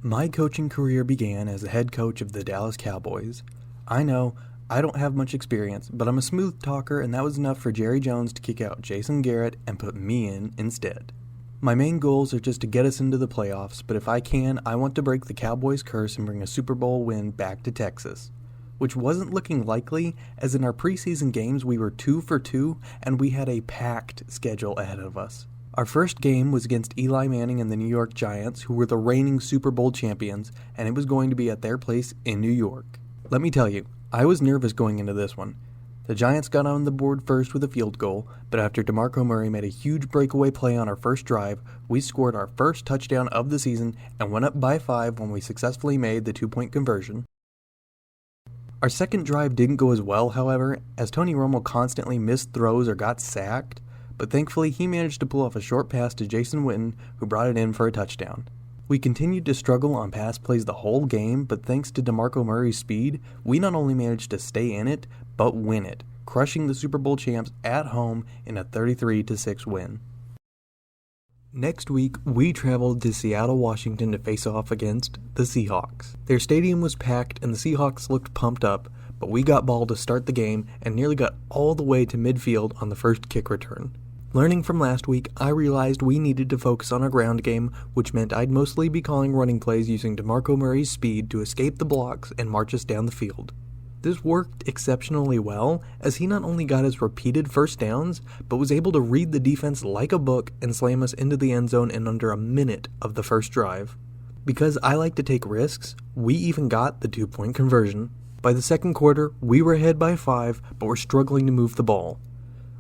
My coaching career began as the head coach of the Dallas Cowboys. I know, I don't have much experience, but I'm a smooth talker, and that was enough for Jerry Jones to kick out Jason Garrett and put me in instead. My main goals are just to get us into the playoffs, but if I can, I want to break the Cowboys' curse and bring a Super Bowl win back to Texas, which wasn't looking likely, as in our preseason games we were 2 for 2 and we had a packed schedule ahead of us. Our first game was against Eli Manning and the New York Giants, who were the reigning Super Bowl champions, and it was going to be at their place in New York. Let me tell you, I was nervous going into this one. The Giants got on the board first with a field goal, but after DeMarco Murray made a huge breakaway play on our first drive, we scored our first touchdown of the season and went up by 5 when we successfully made the 2-point conversion. Our second drive didn't go as well, however, as Tony Romo constantly missed throws or got sacked, but thankfully he managed to pull off a short pass to Jason Witten, who brought it in for a touchdown. We continued to struggle on pass plays the whole game, but thanks to DeMarco Murray's speed, we not only managed to stay in it, but win it, crushing the Super Bowl champs at home in a 33-6 win. Next week, we traveled to Seattle, Washington to face off against the Seahawks. Their stadium was packed and the Seahawks looked pumped up, but we got ball to start the game and nearly got all the way to midfield on the first kick return. Learning from last week, I realized we needed to focus on our ground game, which meant I'd mostly be calling running plays using DeMarco Murray's speed to escape the blocks and march us down the field. This worked exceptionally well, as he not only got us repeated first downs, but was able to read the defense like a book and slam us into the end zone in under a minute of the first drive. Because I like to take risks, we even got the 2-point conversion. By the second quarter, we were ahead by 5, but were struggling to move the ball.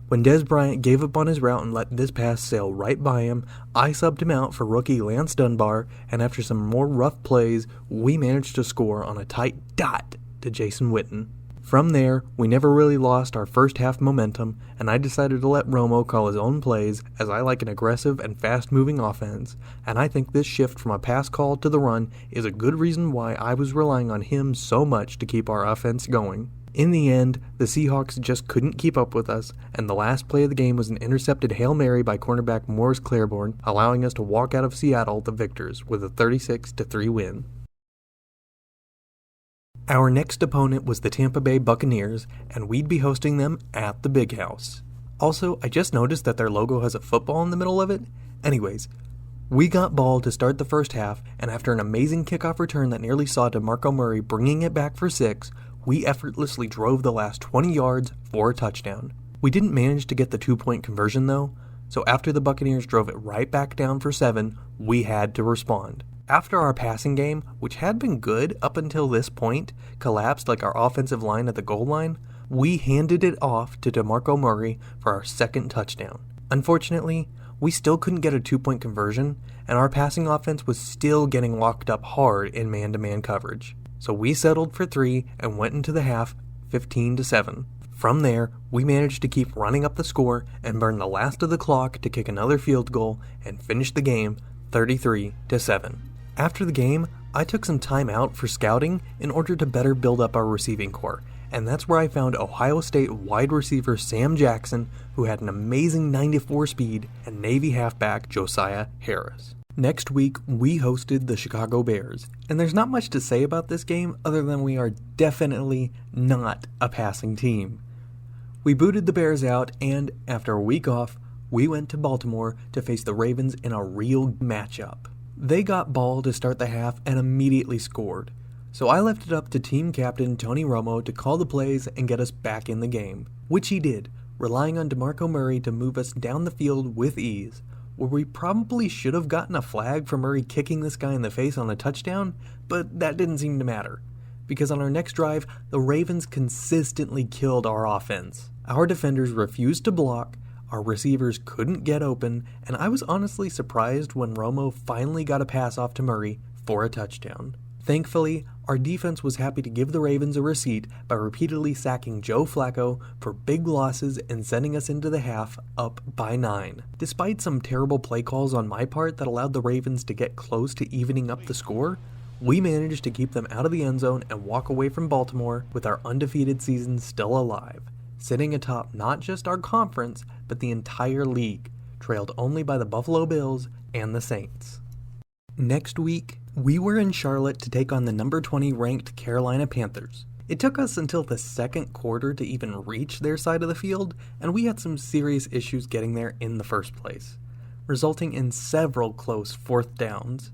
When Dez Bryant gave up on his route and let this pass sail right by him, I subbed him out for rookie Lance Dunbar, and after some more rough plays, we managed to score on a tight dot to Jason Witten. From there, we never really lost our first half momentum, and I decided to let Romo call his own plays, as I like an aggressive and fast-moving offense, and I think this shift from a pass call to the run is a good reason why I was relying on him so much to keep our offense going. In the end, the Seahawks just couldn't keep up with us, and the last play of the game was an intercepted Hail Mary by cornerback Morris Claiborne, allowing us to walk out of Seattle the victors with a 36-3 win. Our next opponent was the Tampa Bay Buccaneers, and we'd be hosting them at the Big House. Also, I just noticed that their logo has a football in the middle of it. Anyways, we got ball to start the first half, and after an amazing kickoff return that nearly saw DeMarco Murray bringing it back for 6, we effortlessly drove the last 20 yards for a touchdown. We didn't manage to get the 2-point conversion though, so after the Buccaneers drove it right back down for 7, we had to respond. After our passing game, which had been good up until this point, collapsed like our offensive line at the goal line, we handed it off to DeMarco Murray for our second touchdown. Unfortunately, we still couldn't get a 2-point conversion, and our passing offense was still getting locked up hard in man-to-man coverage. So we settled for 3 and went into the half 15-7. From there, we managed to keep running up the score and burn the last of the clock to kick another field goal and finish the game 33-7. After the game, I took some time out for scouting in order to better build up our receiving core, and that's where I found Ohio State wide receiver Sam Jackson, who had an amazing 94 speed, and Navy halfback Josiah Harris. Next week, we hosted the Chicago Bears, and there's not much to say about this game other than we are definitely not a passing team. We booted the Bears out, and after a week off, we went to Baltimore to face the Ravens in a real matchup. They got ball to start the half and immediately scored, so I left it up to team captain Tony Romo to call the plays and get us back in the game, which he did, relying on DeMarco Murray to move us down the field with ease, where we probably should have gotten a flag for Murray kicking this guy in the face on a touchdown, but that didn't seem to matter, because on our next drive, the Ravens consistently killed our offense. Our defenders refused to block, our receivers couldn't get open, and I was honestly surprised when Romo finally got a pass off to Murray for a touchdown. Thankfully, our defense was happy to give the Ravens a receipt by repeatedly sacking Joe Flacco for big losses and sending us into the half up by 9. Despite some terrible play calls on my part that allowed the Ravens to get close to evening up the score, we managed to keep them out of the end zone and walk away from Baltimore with our undefeated season still alive, sitting atop not just our conference, but the entire league, trailed only by the Buffalo Bills and the Saints. Next week, We were in Charlotte to take on the number 20 ranked Carolina Panthers. It took us until the second quarter to even reach their side of the field, and we had some serious issues getting there in the first place, resulting in several close fourth downs.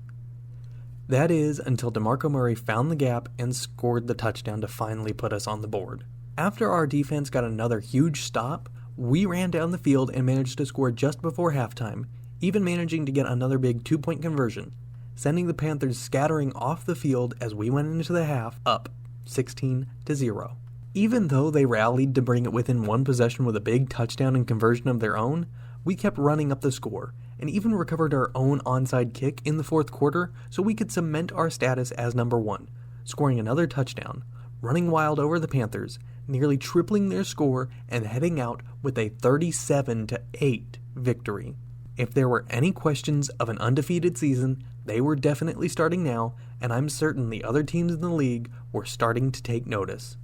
That is, until DeMarco Murray found the gap and scored the touchdown to finally put us on the board. After our defense got another huge stop, we ran down the field and managed to score just before halftime, even managing to get another big 2-point conversion, sending the Panthers scattering off the field as we went into the half up 16-0. Even though they rallied to bring it within one possession with a big touchdown and conversion of their own, we kept running up the score and even recovered our own onside kick in the fourth quarter so we could cement our status as number 1, scoring another touchdown, running wild over the Panthers, nearly tripling their score and heading out with a 37-8 victory. If there were any questions of an undefeated season, they were definitely starting now, and I'm certain the other teams in the league were starting to take notice.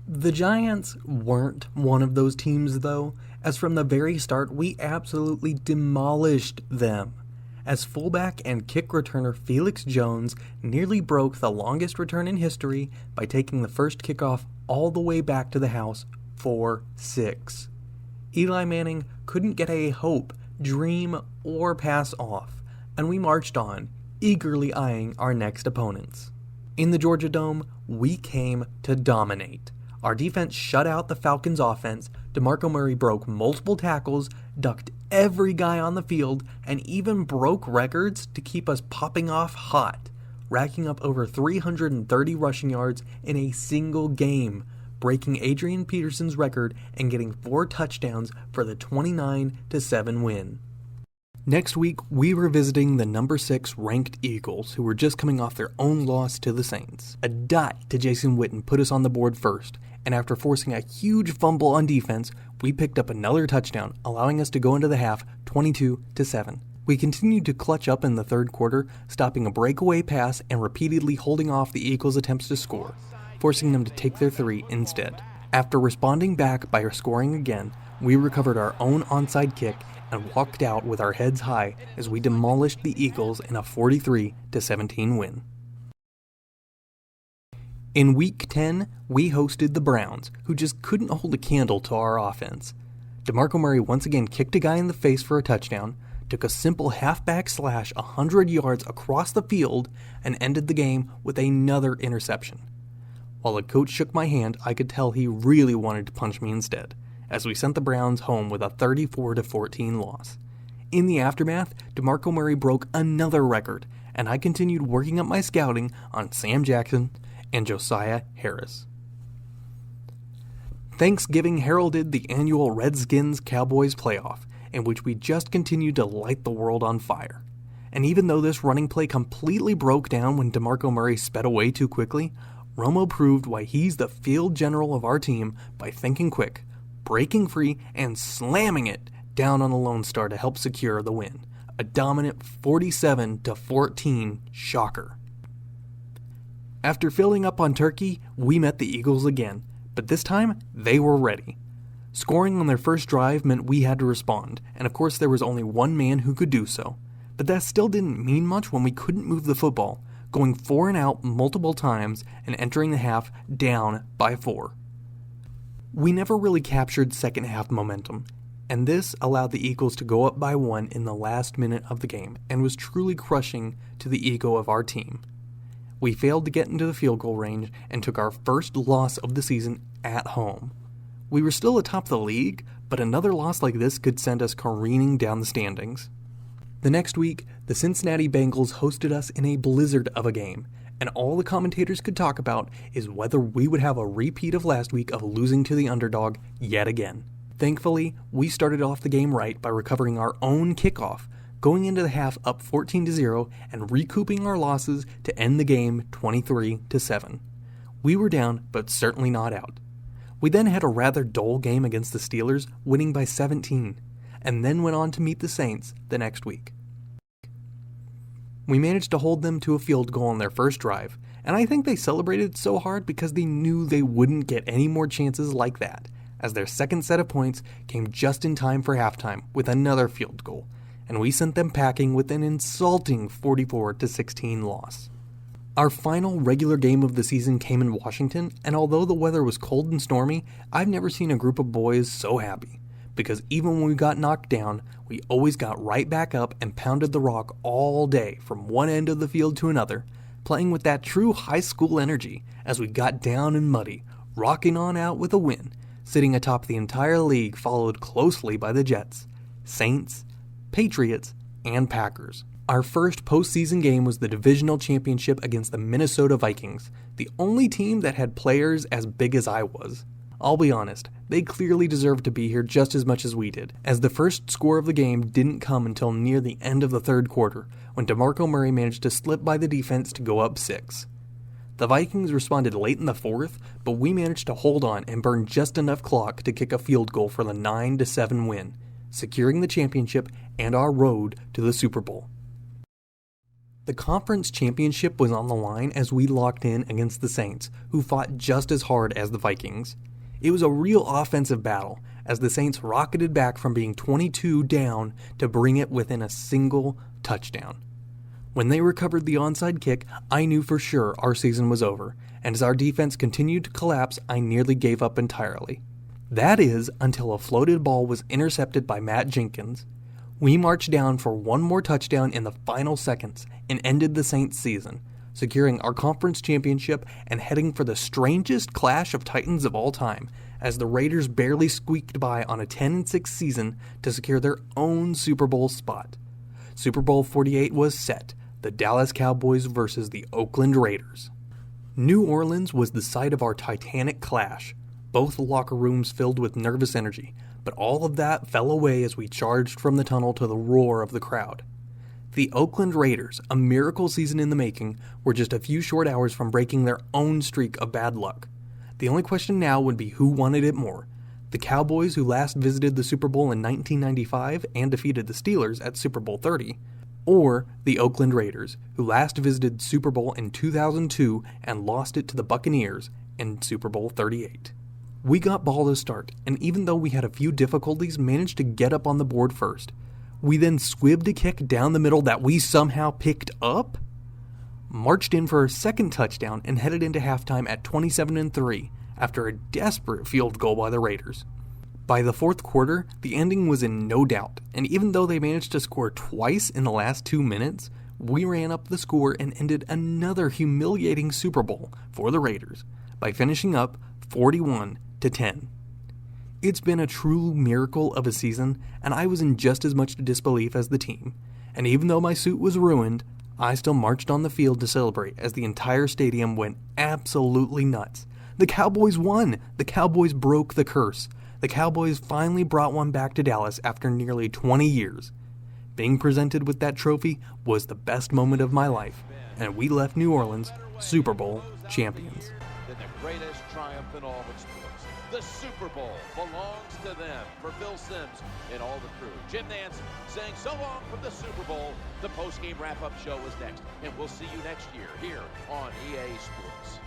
The Giants weren't one of those teams, though, as from the very start we absolutely demolished them, as fullback and kick returner Felix Jones nearly broke the longest return in history by taking the first kickoff all the way back to the house for 6. Eli Manning couldn't get a hope, dream, or pass off, and we marched on, eagerly eyeing our next opponents. In the Georgia Dome, we came to dominate. Our defense shut out the Falcons' offense, DeMarco Murray broke multiple tackles, ducked every guy on the field, and even broke records to keep us popping off hot, racking up over 330 rushing yards in a single game, breaking Adrian Peterson's record and getting 4 touchdowns for the 29-7 win. Next week, we were visiting the number 6 ranked Eagles, who were just coming off their own loss to the Saints. A dot to Jason Witten put us on the board first, and after forcing a huge fumble on defense, we picked up another touchdown, allowing us to go into the half 22-7. We continued to clutch up in the third quarter, stopping a breakaway pass and repeatedly holding off the Eagles' attempts to score, forcing them to take their 3 instead. After responding back by scoring again, we recovered our own onside kick and walked out with our heads high as we demolished the Eagles in a 43-17 win. In Week 10, we hosted the Browns, who just couldn't hold a candle to our offense. DeMarco Murray once again kicked a guy in the face for a touchdown, took a simple halfback slash 100 yards across the field, and ended the game with another interception. While the coach shook my hand, I could tell he really wanted to punch me instead, as we sent the Browns home with a 34-14 loss. In the aftermath, DeMarco Murray broke another record, and I continued working up my scouting on Sam Jackson and Josiah Harris. Thanksgiving heralded the annual Redskins-Cowboys playoff, in which we just continued to light the world on fire. And even though this running play completely broke down when DeMarco Murray sped away too quickly, Romo proved why he's the field general of our team by thinking quick, breaking free, and slamming it down on the Lone Star to help secure the win. A dominant 47-14 shocker. After filling up on turkey, we met the Eagles again, but this time they were ready. Scoring on their first drive meant we had to respond, and of course there was only one man who could do so. But that still didn't mean much when we couldn't move the football, going 4 and out multiple times and entering the half down by 4. We never really captured second half momentum, and this allowed the Eagles to go up by 1 in the last minute of the game and was truly crushing to the ego of our team. We failed to get into the field goal range and took our first loss of the season at home. We were still atop the league, but another loss like this could send us careening down the standings. The next week, the Cincinnati Bengals hosted us in a blizzard of a game, and all the commentators could talk about is whether we would have a repeat of last week of losing to the underdog yet again. Thankfully, we started off the game right by recovering our own kickoff, going into the half up 14-0 and recouping our losses to end the game 23-7. We were down, but certainly not out. We then had a rather dull game against the Steelers, winning by 17, and then went on to meet the Saints the next week. We managed to hold them to a field goal on their first drive, and I think they celebrated so hard because they knew they wouldn't get any more chances like that, as their second set of points came just in time for halftime with another field goal, and we sent them packing with an insulting 44-16 loss. Our final regular game of the season came in Washington, and although the weather was cold and stormy, I've never seen a group of boys so happy. Because even when we got knocked down, we always got right back up and pounded the rock all day from one end of the field to another, playing with that true high school energy as we got down and muddy, rocking on out with a win, sitting atop the entire league followed closely by the Jets, Saints, Patriots, and Packers. Our first postseason game was the divisional championship against the Minnesota Vikings, the only team that had players as big as I was. I'll be honest, they clearly deserved to be here just as much as we did, as the first score of the game didn't come until near the end of the third quarter, when DeMarco Murray managed to slip by the defense to go up 6. The Vikings responded late in the fourth, but we managed to hold on and burn just enough clock to kick a field goal for the 9-7 win, securing the championship and our road to the Super Bowl. The conference championship was on the line as we locked in against the Saints, who fought just as hard as the Vikings. It was a real offensive battle, as the Saints rocketed back from being 22 down to bring it within a single touchdown. When they recovered the onside kick, I knew for sure our season was over, and as our defense continued to collapse, I nearly gave up entirely. That is, until a floated ball was intercepted by Matt Jenkins. We marched down for one more touchdown in the final seconds and ended the Saints season, securing our conference championship and heading for the strangest clash of titans of all time, as the Raiders barely squeaked by on a 10-6 season to secure their own Super Bowl spot. Super Bowl 48 was set, the Dallas Cowboys versus the Oakland Raiders. New Orleans was the site of our titanic clash, both locker rooms filled with nervous energy, but all of that fell away as we charged from the tunnel to the roar of the crowd. The Oakland Raiders, a miracle season in the making, were just a few short hours from breaking their own streak of bad luck. The only question now would be who wanted it more: the Cowboys, who last visited the Super Bowl in 1995 and defeated the Steelers at Super Bowl 30, or the Oakland Raiders, who last visited Super Bowl in 2002 and lost it to the Buccaneers in Super Bowl 38. We got ball to start, and even though we had a few difficulties, managed to get up on the board first. We then squibbed a kick down the middle that we somehow picked up, marched in for a second touchdown, and headed into halftime at 27-3 after a desperate field goal by the Raiders. By the fourth quarter, the ending was in no doubt, and even though they managed to score twice in the last 2 minutes, we ran up the score and ended another humiliating Super Bowl for the Raiders by finishing up 41-10. It's been a true miracle of a season, and I was in just as much disbelief as the team, and even though my suit was ruined, I still marched on the field to celebrate as the entire stadium went absolutely nuts. The Cowboys won! The Cowboys broke the curse. The Cowboys finally brought one back to Dallas after nearly 20 years. Being presented with that trophy was the best moment of my life, and we left New Orleans Super Bowl champions. Then the greatest triumph in all of sports. The Super Bowl belongs to them. For Phil Simms and all the crew, Jim Nance saying so long from the Super Bowl. The post-game wrap-up show is next, and we'll see you next year here on EA Sports.